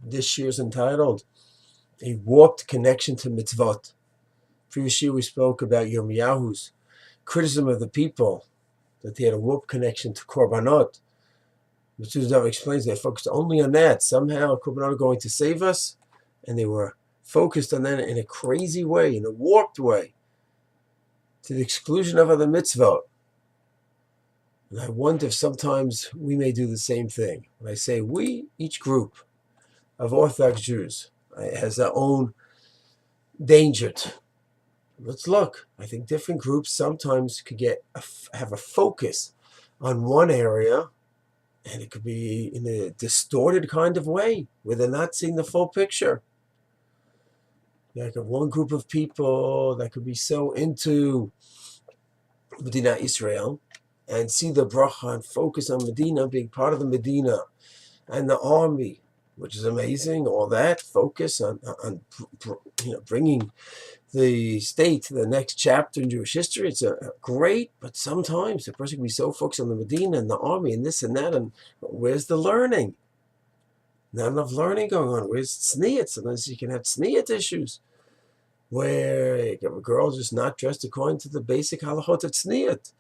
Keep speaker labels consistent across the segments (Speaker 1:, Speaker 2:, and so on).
Speaker 1: This year is entitled A Warped Connection to Mitzvot. Previous year we spoke about Yirmiyahu's criticism of the people, that they had a warped connection to Korbanot. Metzudav explains they focused only on that. Somehow Korbanot are going to save us, and they were focused on that in a crazy way, in a warped way, to the exclusion of other mitzvot. And I wonder if sometimes we may do the same thing. When I say we, each group of Orthodox Jews has their own danger. Let's look. I think different groups sometimes could have a focus on one area, and it could be in a distorted kind of way, where they're not seeing the full picture. Like one group of people that could be so into Medina Israel and see the bracha and focus on Medina, being part of the Medina and the army, which is amazing, all that, focus on bringing the state to the next chapter in Jewish history. It's great, but sometimes a person can be so focused on the Medina and the army and this and that, and where's the learning? Not enough learning going on. Where's Tzniut? Sometimes you can have Tzniut issues, where a girl just not dressed according to the basic halachot of Tzniut,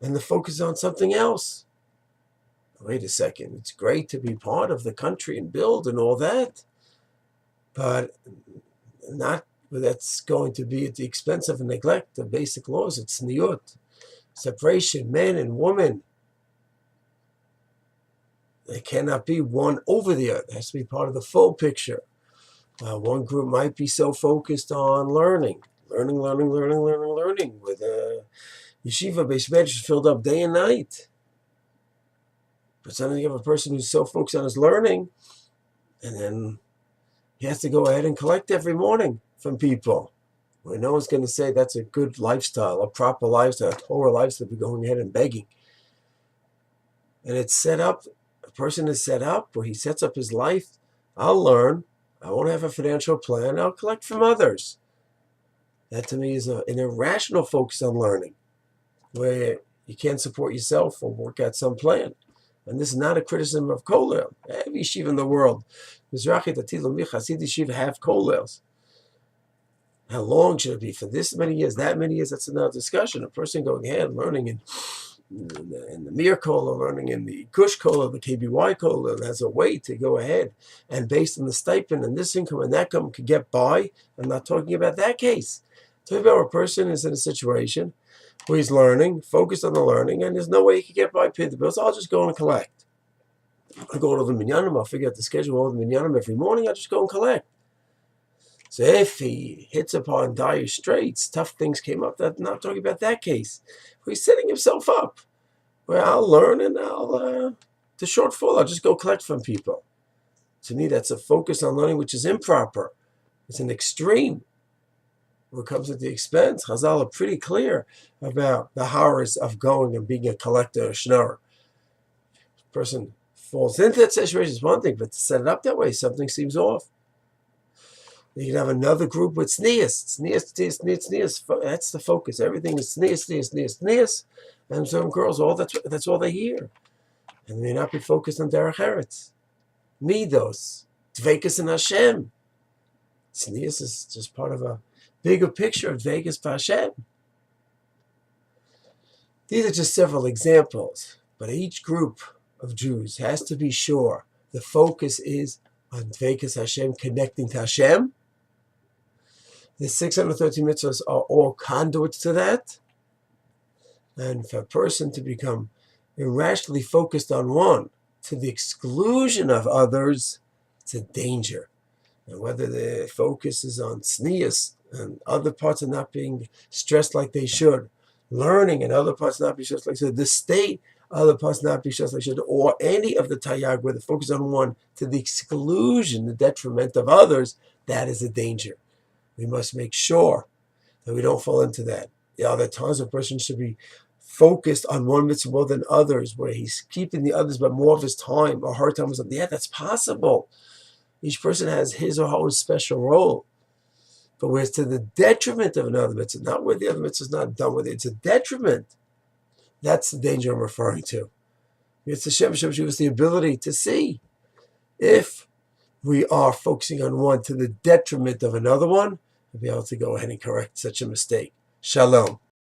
Speaker 1: and the focus is on something else. Wait a second, it's great to be part of the country and build and all that, but not that's going to be at the expense of neglect of basic laws. It's Tzniut, separation, man and woman. They cannot be one over the other. It has to be part of the full picture. One group might be so focused on learning, with yeshiva base measures filled up day and night. But suddenly you have a person who's so focused on his learning, and then he has to go ahead and collect every morning from people, where no one's going to say that's a good lifestyle, a proper lifestyle, a Torah lifestyle, be going ahead and begging. And it's set up, a person is set up where he sets up his life. I'll learn, I won't have a financial plan, I'll collect from others. That to me is an irrational focus on learning, where you can't support yourself or work out some plan. And this is not a criticism of kollel. Every yeshiva in the world, Mizrachi, Dati, Hasid yeshiva have kollels. How long should it be? For this many years, that many years? That's another discussion. A person going ahead learning in the Mir kollel, learning in the Kush kollel, the KBY kollel, has a way to go ahead and based on the stipend and this income and that income could get by. I'm not talking about that case. I'm talking about a person is in a situation where he's learning, focused on the learning, and there's no way he can get by, pay the bills. I'll just go and collect. I'll go to the minyanim, I'll figure out the schedule of the minyanim every morning, I'll just go and collect. So if he hits upon dire straits, tough things came up, I'm not talking about that case. He's setting himself up, where I'll learn and the shortfall, I'll just go collect from people. To me, that's a focus on learning which is improper. It's an extreme. What comes at the expense, Chazal are pretty clear about the horrors of going and being a collector, a schnorrer. A person falls into that situation is one thing, but to set it up that way, something seems off. You can have another group with tznius. That's the focus. Everything is tznius. And some girls, that's all they hear. And they may not be focused on derech eretz. Midos, dvekas and Hashem. Tznius is just part of a bigger picture of dvekas Hashem. These are just several examples, but each group of Jews has to be sure the focus is on dvekas Hashem, connecting to Hashem. The 613 mitzvahs are all conduits to that. And for a person to become irrationally focused on one to the exclusion of others, it's a danger. And whether the focus is on tznius and other parts are not being stressed like they should, learning and other parts not be stressed like they should, the state, other parts not be stressed like they should, or any of the tayyag where the focus on one to the exclusion, the detriment of others, that is a danger. We must make sure that we don't fall into that. There are times a person should be focused on one mitzvah more than others, where he's keeping the others but more of his time or her time or something. Yeah, that's possible. Each person has his or her own special role. But where it's to the detriment of another mitzvah, not where the other mitzvah is not done with it, it's a detriment. That's the danger I'm referring to. It's Hashem give us the ability to see if we are focusing on one to the detriment of another one, we'll be able to go ahead and correct such a mistake. Shalom.